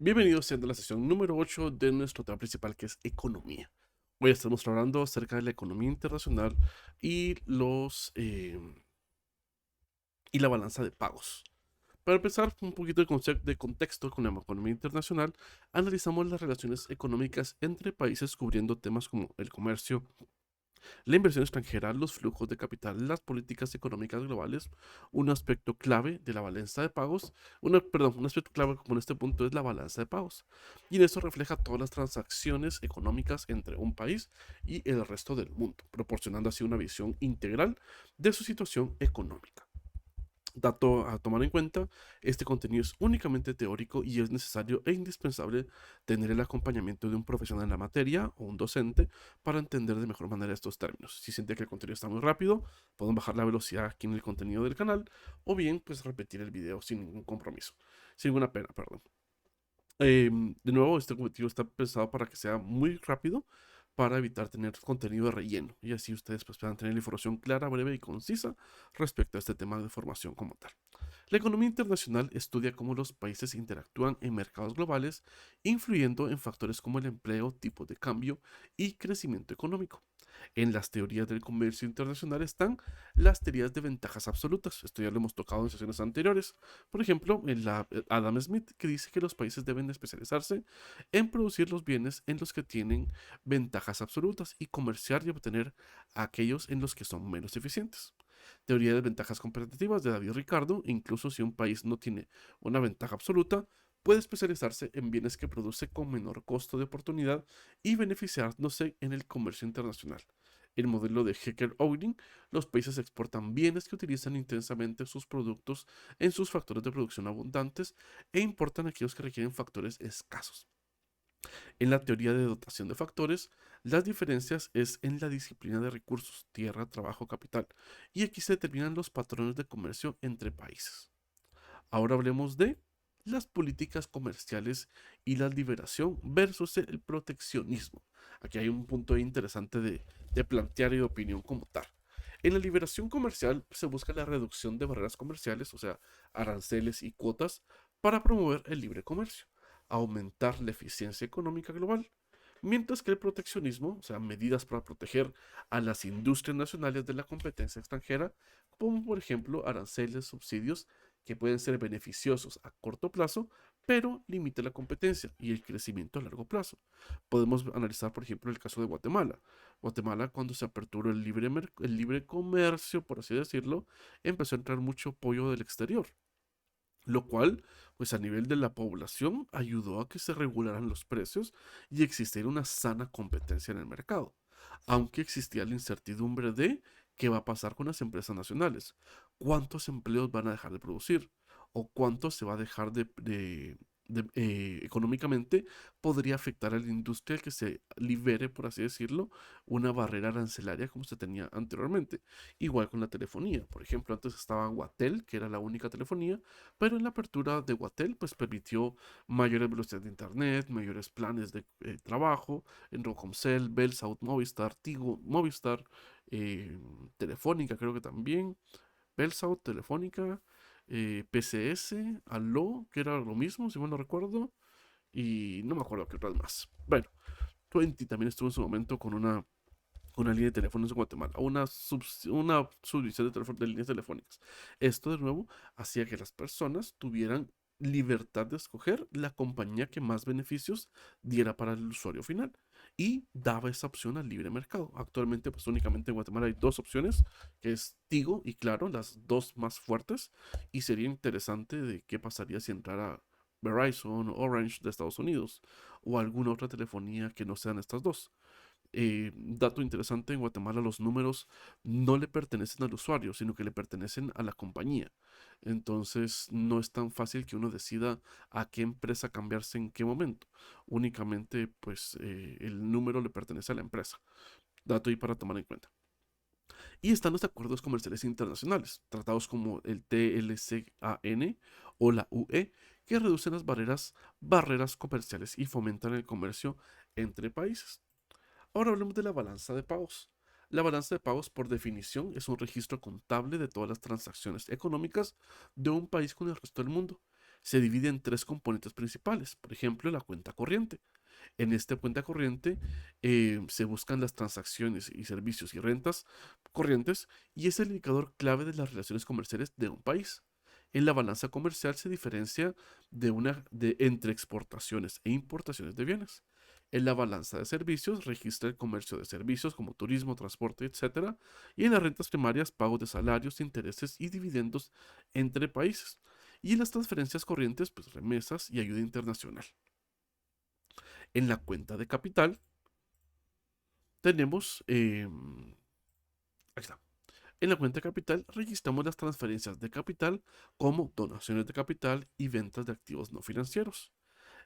Bienvenidos siendo la sesión número 8 de nuestro tema principal, que es economía. Hoy estamos hablando acerca de la economía internacional y y la balanza de pagos. Para empezar, un poquito de contexto con la economía internacional, analizamos las relaciones económicas entre países cubriendo temas como el comercio, la inversión extranjera, los flujos de capital, las políticas económicas globales. Un aspecto clave de la balanza de pagos, un aspecto clave como en este punto es la balanza de pagos. Y en eso refleja todas las transacciones económicas entre un país y el resto del mundo, proporcionando así una visión integral de su situación económica. Dato a tomar en cuenta, este contenido es únicamente teórico y es necesario e indispensable tener el acompañamiento de un profesional en la materia o un docente para entender de mejor manera estos términos. Si siente que el contenido está muy rápido, pueden bajar la velocidad aquí en el contenido del canal o bien pues repetir el video sin ningún compromiso, sin ninguna pena, perdón. De nuevo, este objetivo está pensado para que sea muy rápido, para evitar tener contenido de relleno y así ustedes pues, puedan tener la información clara, breve y concisa respecto a este tema de formación como tal. La economía internacional estudia cómo los países interactúan en mercados globales, influyendo en factores como el empleo, tipo de cambio y crecimiento económico. En las teorías del comercio internacional están las teorías de ventajas absolutas. Esto ya lo hemos tocado en sesiones anteriores. Por ejemplo, en la Adam Smith, que dice que los países deben especializarse en producir los bienes en los que tienen ventajas absolutas y comerciar y obtener aquellos en los que son menos eficientes. Teoría de ventajas competitivas de David Ricardo: incluso si un país no tiene una ventaja absoluta, puede especializarse en bienes que produce con menor costo de oportunidad y beneficiándose en el comercio internacional. El modelo de Hecker-Oeling: los países exportan bienes que utilizan intensamente sus productos en sus factores de producción abundantes e importan aquellos que requieren factores escasos. En la teoría de dotación de factores, las diferencias es en la disciplina de recursos, tierra, trabajo, capital, y aquí se determinan los patrones de comercio entre países. Ahora hablemos de las políticas comerciales y la liberación versus el proteccionismo. Aquí hay un punto interesante de plantear y de opinión como tal. En la liberación comercial se busca la reducción de barreras comerciales, o sea, aranceles y cuotas, para promover el libre comercio, aumentar la eficiencia económica global, mientras que el proteccionismo, o sea, medidas para proteger a las industrias nacionales de la competencia extranjera, como por ejemplo aranceles, subsidios, que pueden ser beneficiosos a corto plazo, pero limita la competencia y el crecimiento a largo plazo. Podemos analizar, por ejemplo, el caso de Guatemala. Guatemala, cuando se aperturó el libre comercio, por así decirlo, empezó a entrar mucho apoyo del exterior, lo cual, pues a nivel de la población, ayudó a que se regularan los precios y existiera una sana competencia en el mercado, aunque existía la incertidumbre de qué va a pasar con las empresas nacionales, cuántos empleos van a dejar de producir o cuánto se va a dejar económicamente podría afectar a la industria que se libere, por así decirlo, una barrera arancelaria como se tenía anteriormente. Igual con la telefonía. Por ejemplo, antes estaba Guatel, que era la única telefonía, pero en la apertura de Guatel, pues permitió mayores velocidades de internet, mayores planes de trabajo en Rocomcel, Bell, South Movistar, Tigo, Movistar, eh, Telefónica, creo que también, Bell, South, Telefónica, PCS, Aló, que era lo mismo, si mal no recuerdo, y no me acuerdo qué otras más. Bueno, Twenty también estuvo en su momento con una línea de teléfonos en Guatemala, una subdivisión de líneas telefónicas. Esto de nuevo hacía que las personas tuvieran libertad de escoger la compañía que más beneficios diera para el usuario final y daba esa opción al libre mercado. Actualmente pues únicamente en Guatemala hay dos opciones, que es Tigo y Claro, las dos más fuertes, y sería interesante de qué pasaría si entrara Verizon o Orange de Estados Unidos o alguna otra telefonía que no sean estas dos. Dato interesante: en Guatemala los números no le pertenecen al usuario, sino que le pertenecen a la compañía. Entonces no es tan fácil que uno decida a qué empresa cambiarse en qué momento. Únicamente pues el número le pertenece a la empresa. Dato ahí para tomar en cuenta. Y están los acuerdos comerciales internacionales, tratados como el TLCAN o la UE, que reducen las barreras comerciales y fomentan el comercio entre países. Ahora hablemos de la balanza de pagos. La balanza de pagos, por definición, es un registro contable de todas las transacciones económicas de un país con el resto del mundo. Se divide en tres componentes principales. Por ejemplo, la cuenta corriente. En esta cuenta corriente se buscan las transacciones y servicios y rentas corrientes y es el indicador clave de las relaciones comerciales de un país. En la balanza comercial se diferencia entre exportaciones e importaciones de bienes. En la balanza de servicios registra el comercio de servicios como turismo, transporte, etcétera. Y en las rentas primarias, pagos de salarios, intereses y dividendos entre países. Y en las transferencias corrientes, pues remesas y ayuda internacional. En la cuenta de capital tenemos, ahí está. En la cuenta de capital registramos las transferencias de capital como donaciones de capital y ventas de activos no financieros.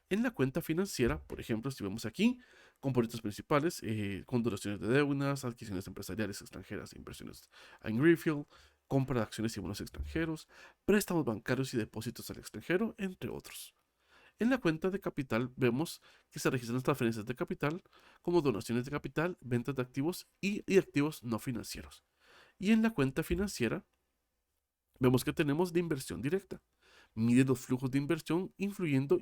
En la cuenta financiera, por ejemplo, si vemos aquí, componentes principales, con donaciones de deudas, adquisiciones empresariales extranjeras e inversiones en Greenfield, compra de acciones y bonos extranjeros, préstamos bancarios y depósitos al extranjero, entre otros. En la cuenta de capital vemos que se registran las transferencias de capital como donaciones de capital, ventas de activos y activos no financieros. Y en la cuenta financiera vemos que tenemos de inversión directa. Mide los flujos de inversión incluyendo,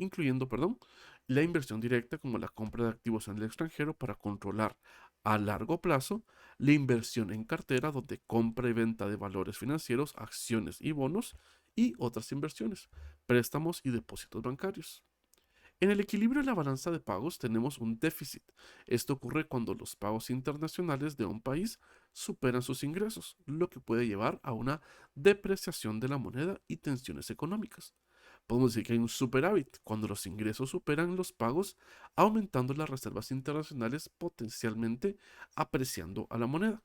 la inversión directa como la compra de activos en el extranjero para controlar a largo plazo, la inversión en cartera donde compra y venta de valores financieros, acciones y bonos y otras inversiones, préstamos y depósitos bancarios. En el equilibrio de la balanza de pagos tenemos un déficit. Esto ocurre cuando los pagos internacionales de un país superan sus ingresos, lo que puede llevar a una depreciación de la moneda y tensiones económicas. Podemos decir que hay un superávit cuando los ingresos superan los pagos, aumentando las reservas internacionales potencialmente apreciando a la moneda.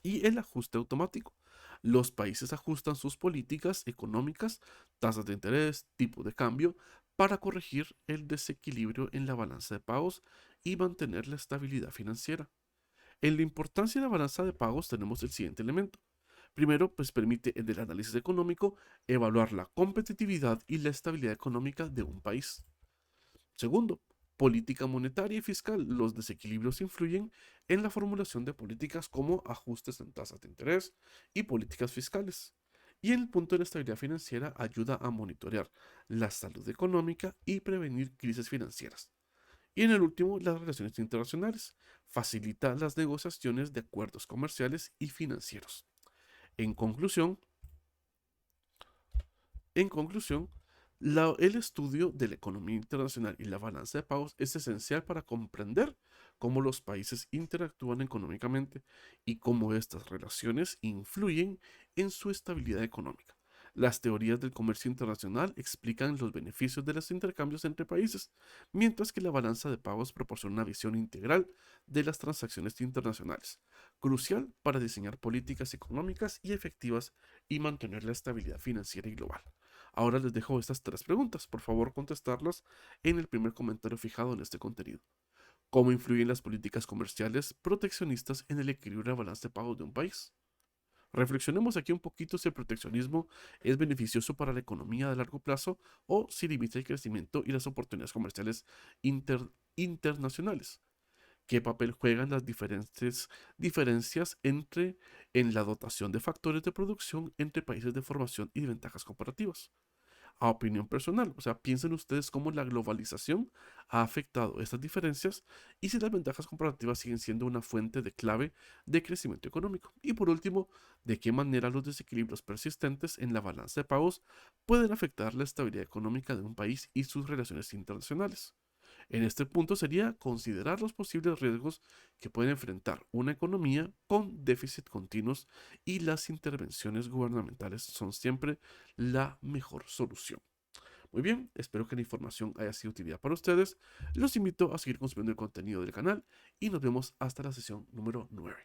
Y el ajuste automático. Los países ajustan sus políticas económicas, tasas de interés, tipo de cambio, para corregir el desequilibrio en la balanza de pagos y mantener la estabilidad financiera. En la importancia de la balanza de pagos tenemos el siguiente elemento. Primero, pues permite en el análisis económico evaluar la competitividad y la estabilidad económica de un país. Segundo, política monetaria y fiscal. Los desequilibrios influyen en la formulación de políticas como ajustes en tasas de interés y políticas fiscales. Y en el punto de la estabilidad financiera ayuda a monitorear la salud económica y prevenir crisis financieras. Y en el último, las relaciones internacionales. Facilita las negociaciones de acuerdos comerciales y financieros. En conclusión, en conclusión, el estudio de la economía internacional y la balanza de pagos es esencial para comprender cómo los países interactúan económicamente y cómo estas relaciones influyen en su estabilidad económica. Las teorías del comercio internacional explican los beneficios de los intercambios entre países, mientras que la balanza de pagos proporciona una visión integral de las transacciones internacionales, crucial para diseñar políticas económicas y efectivas y mantener la estabilidad financiera y global. Ahora les dejo estas tres preguntas. Por favor, contestarlas en el primer comentario fijado en este contenido. ¿Cómo influyen las políticas comerciales proteccionistas en el equilibrio de la balanza de pagos de un país? Reflexionemos aquí un poquito si el proteccionismo es beneficioso para la economía a largo plazo o si limita el crecimiento y las oportunidades comerciales internacionales. ¿Qué papel juegan las diferentes diferencias en la dotación de factores de producción entre países de formación y de ventajas comparativas? A opinión personal. O sea, piensen ustedes cómo la globalización ha afectado estas diferencias y si las ventajas comparativas siguen siendo una fuente de clave de crecimiento económico. Y por último, de qué manera los desequilibrios persistentes en la balanza de pagos pueden afectar la estabilidad económica de un país y sus relaciones internacionales. En este punto sería considerar los posibles riesgos que puede enfrentar una economía con déficit continuos y las intervenciones gubernamentales son siempre la mejor solución. Muy bien, espero que la información haya sido de utilidad para ustedes. Los invito a seguir consumiendo el contenido del canal y nos vemos hasta la sesión número 9.